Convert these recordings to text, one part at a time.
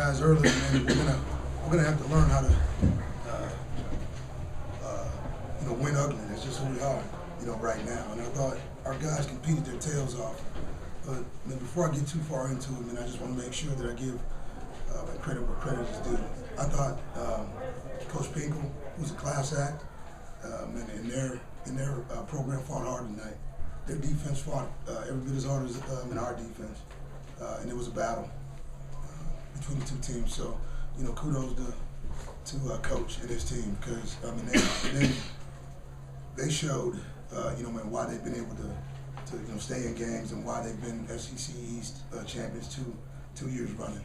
guys earlier, man, we're gonna have to learn how to win ugly. That's just who we are, right now. And I thought our guys competed their tails off. But before I get too far into it, I just want to make sure that I give credit where credit is due. I thought Coach Pinkel was a class act, and their program fought hard tonight. Their defense fought every bit as hard as in our defense, and it was a battle between the two teams. So, kudos to Coach and his team, because they showed, why they've been able to stay in games and why they've been SEC East champions two years running.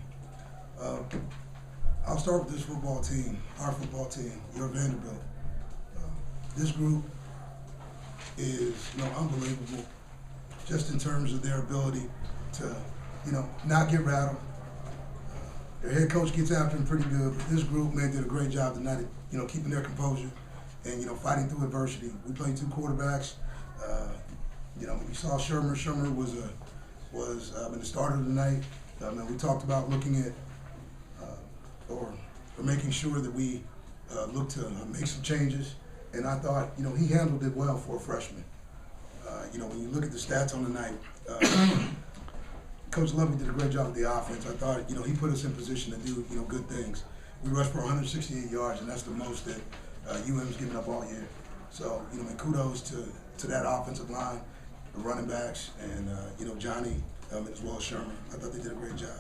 I'll start with this football team, our football team, your Vanderbilt. This group is, unbelievable, just in terms of their ability to, not get rattled. Their head coach gets after them pretty good, but this group, man, did a great job tonight at, keeping their composure and, fighting through adversity. We played two quarterbacks. You saw Shermer. Shermer was in the start of the night. And we talked about looking at or making sure that we look to make some changes. And I thought, he handled it well for a freshman. When you look at the stats on the night, Coach Lovey did a great job with the offense. I thought, he put us in position to do, good things. We rushed for 168 yards, and that's the most that UM's given up all year. So, kudos to that offensive line, the running backs, and, Johnny, as well as Sherman. I thought they did a great job.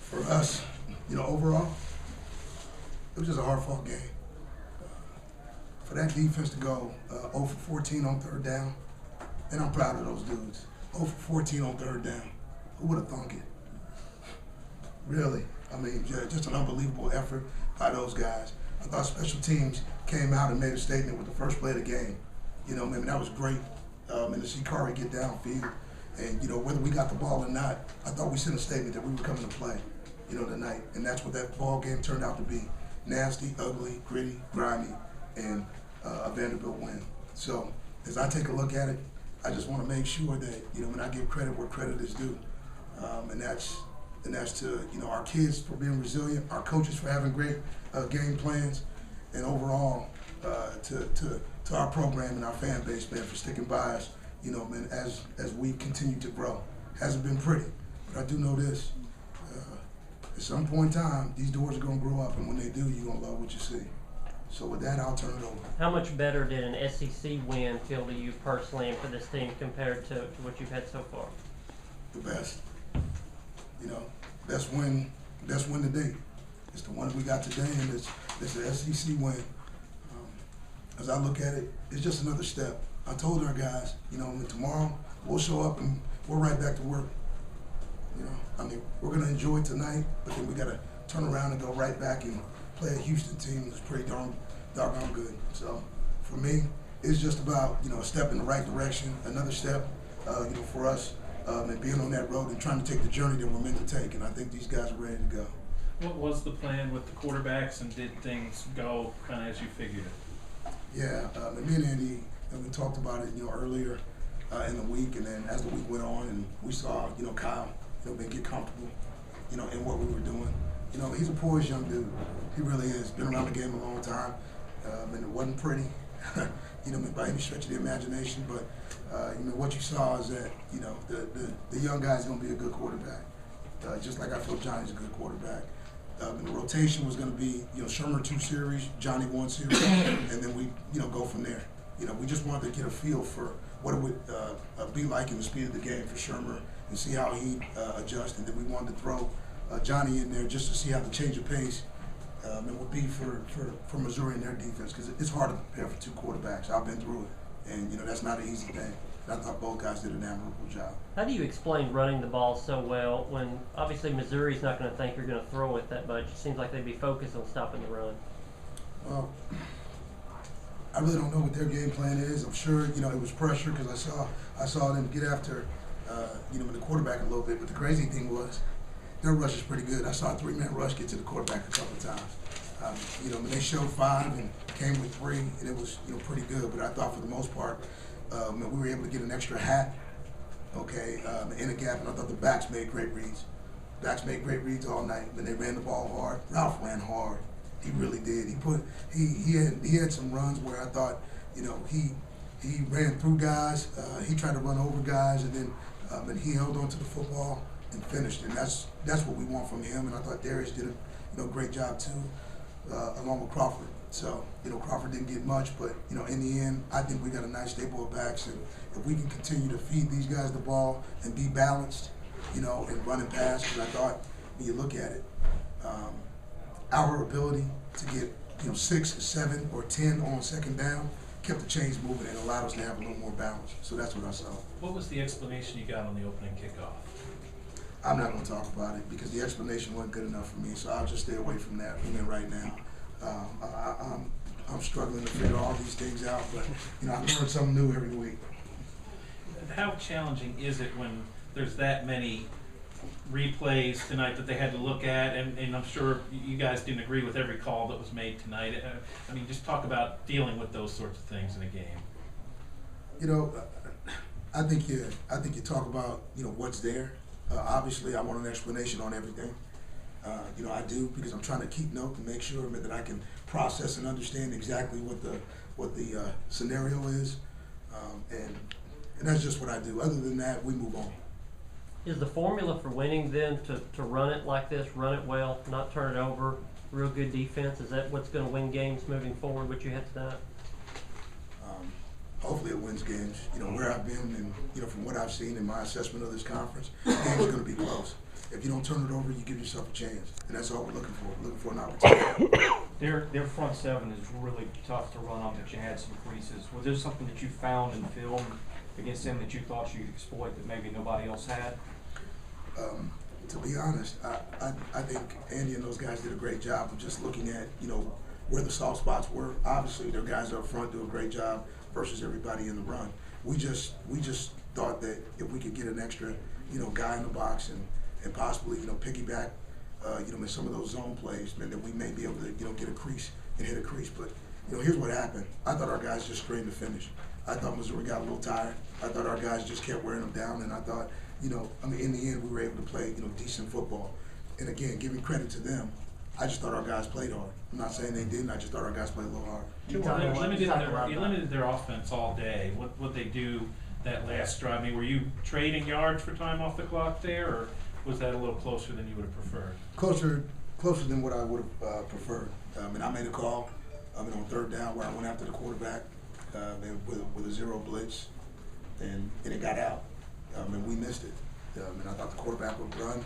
For us, overall, it was just a hard-fought game. For that defense to go 0 for 14 on third down, and I'm proud of those dudes. 0 for 14 on third down. Who would have thunk it? Really. Just an unbelievable effort by those guys. I thought special teams came out and made a statement with the first play of the game. That was great. And to see Kari get downfield. And, whether we got the ball or not, I thought we sent a statement that we were coming to play, tonight. And that's what that ball game turned out to be. Nasty, ugly, gritty, grimy, and a Vanderbilt win. So as I take a look at it, I just want to make sure that, when I give credit where credit is due. And that's to, our kids for being resilient, our coaches for having great game plans, and overall to our program and our fan base, man, for sticking by us, as we continue to grow. Hasn't been pretty, but I do know this. At some point in time, these doors are going to grow up, and when they do, you're going to love what you see. So with that, I'll turn it over. How much better did an SEC win feel to you personally and for this team compared to what you've had so far? The best. Best win to date. It's the one we got today, and it's the SEC win. As I look at it, it's just another step. I told our guys, tomorrow we'll show up and we're right back to work. We're going to enjoy tonight, but then we got to turn around and go right back and play a Houston team that's pretty doggone good. So for me, it's just about, a step in the right direction, another step, for us, and being on that road and trying to take the journey that we're meant to take. And I think these guys are ready to go. What was the plan with the quarterbacks, and did things go kind of as you figured it? Yeah, me and Andy, we talked about it, earlier in the week, and then as the week went on, and we saw, Kyle, get comfortable, in what we were doing. He's a poised young dude. He really is. Been around the game a long time, and it wasn't pretty, by any stretch of the imagination. But what you saw is that the young guy's going to be a good quarterback, just like I feel Johnny's a good quarterback. And the rotation was going to be, Shermer 2 series, Johnny 1 series, and then we, go from there. We just wanted to get a feel for what it would be like in the speed of the game for Shermer and see how he'd adjust. And then we wanted to throw Johnny in there just to see how the change of pace it would be for Missouri and their defense, because it's hard to prepare for two quarterbacks. I've been through it, and that's not an easy thing. I thought both guys did an admirable job. How do you explain running the ball so well when obviously Missouri's not going to think you're going to throw it that much? It seems like they'd be focused on stopping the run. Well, I really don't know what their game plan is. I'm sure it was pressure, because I saw them get after the quarterback a little bit. But the crazy thing was, their rush is pretty good. I saw a 3-man rush get to the quarterback a couple of times. When they showed 5 and came with 3, and it was pretty good. But I thought for the most part, we were able to get an extra hat, in a gap, and I thought the backs made great reads. Backs made great reads all night, but they ran the ball hard. Ralph ran hard. He really did. He had some runs where I thought, you know, he ran through guys. He tried to run over guys, and then but he held on to the football and finished. And that's what we want from him. And I thought Darius did a great job too, along with Crawford. So, you know, Crawford didn't get much, but, you know, in the end, I think we got a nice stable of backs, and if we can continue to feed these guys the ball and be balanced, you know, and run and pass, because I thought when you look at it, our ability to get, you know, 6, 7, or 10 on second down kept the chains moving and allowed us to have a little more balance. So that's what I saw. What was the explanation you got on the opening kickoff? I'm not going to talk about it because the explanation wasn't good enough for me, so I'll just stay away from that right now. I'm struggling to figure all these things out, but, you know, I learn something new every week. How challenging is it when there's that many replays tonight that they had to look at, and I'm sure you guys didn't agree with every call that was made tonight. I mean, just talk about dealing with those sorts of things in a game. You know, I think you talk about, you know, what's there. Obviously, I want an explanation on everything. You know, I do, because I'm trying to keep note and make sure that I can process and understand exactly what the scenario is, and that's just what I do. Other than that, we move on. Is the formula for winning then to run it like this, run it well, not turn it over, real good defense? Is that what's going to win games moving forward, what you had tonight? Hopefully it wins games. You know, where I've been and, you know, from what I've seen in my assessment of this conference, games are going to be close. If you don't turn it over, you give yourself a chance. And that's all we're looking for. We're looking for an opportunity. Their front seven is really tough to run on, but you had some creases. Was there something that you found in film against them that you thought you could exploit that maybe nobody else had? To be honest, I think Andy and those guys did a great job of just looking at, you know, where the soft spots were. Obviously, their guys up front do a great job versus everybody in the run. We just thought that if we could get an extra, you know, guy in the box and possibly, you know, piggyback, you know, in some of those zone plays, man, that we may be able to, you know, get a crease and hit a crease. But, you know, here's what happened. I thought our guys just strained to finish. I thought Missouri got a little tired. I thought our guys just kept wearing them down, and I thought, you know, I mean, in the end, we were able to play, you know, decent football. And again, giving credit to them, I just thought our guys played hard. I'm not saying they didn't. I just thought our guys played a little hard. You limited their offense all day. What they do that last drive? I mean, were you trading yards for time off the clock there, or was that a little closer than you would have preferred? Closer than what I would have preferred. And I made a call, on third down where I went after the quarterback with a zero blitz, and it got out, and we missed it. And I thought the quarterback would run.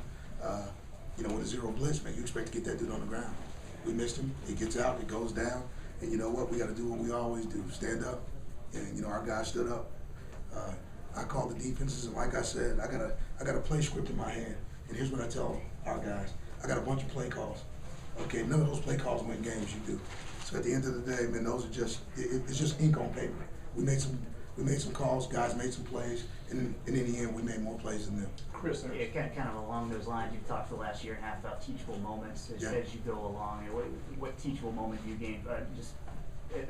You know, with a zero blitz, man, you expect to get that dude on the ground. We missed him. He gets out. He goes down. And you know what? We got to do what we always do: stand up. And you know, our guys stood up. I called the defenses, and like I said, I got a play script in my hand. And here's what I tell our guys: I got a bunch of play calls. Okay, none of those play calls win games. You do. So at the end of the day, man, those are just it's just ink on paper. We made some calls. Guys made some plays, and in the end, we made more plays than them. Chris, yeah, kind of along those lines, you've talked for the last year and a half about teachable moments as you go along. What teachable moment do you gain, just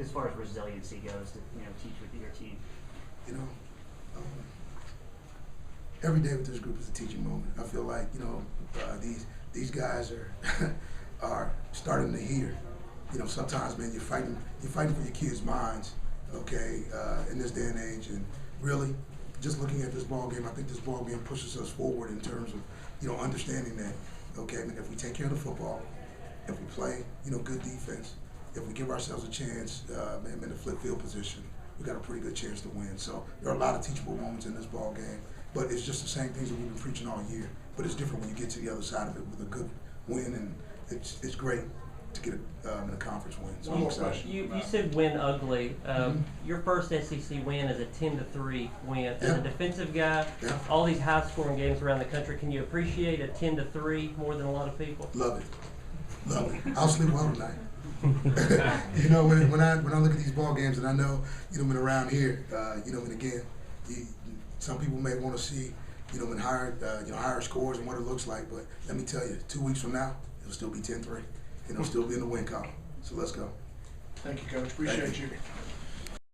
as far as resiliency goes, to teach with your team? You know, every day with this group is a teaching moment. I feel like these guys are starting to hear. You know, sometimes, man, you're fighting for your kids' minds. Okay, in this day and age, and really, just looking at this ball game, I think this ball game pushes us forward in terms of, understanding that, okay, I mean, if we take care of the football, if we play, good defense, if we give ourselves a chance, in the flip field position, we got a pretty good chance to win. So there are a lot of teachable moments in this ball game, but it's just the same things that we've been preaching all year. But it's different when you get to the other side of it with a good win, and it's great to get a conference win. So I'm excited. You said win ugly. Your first SEC win is a 10-3 win. As a defensive guy, all these high-scoring games around the country, can you appreciate a 10-3 more than a lot of people? Love it. I'll sleep well tonight. When I look at these ball games, and I know, when around here, and again, some people may want to see, when higher scores and what it looks like. But let me tell you, 2 weeks from now, it'll still be 10-3. Still be in the win column. So let's go. Thank you, Coach. Appreciate you.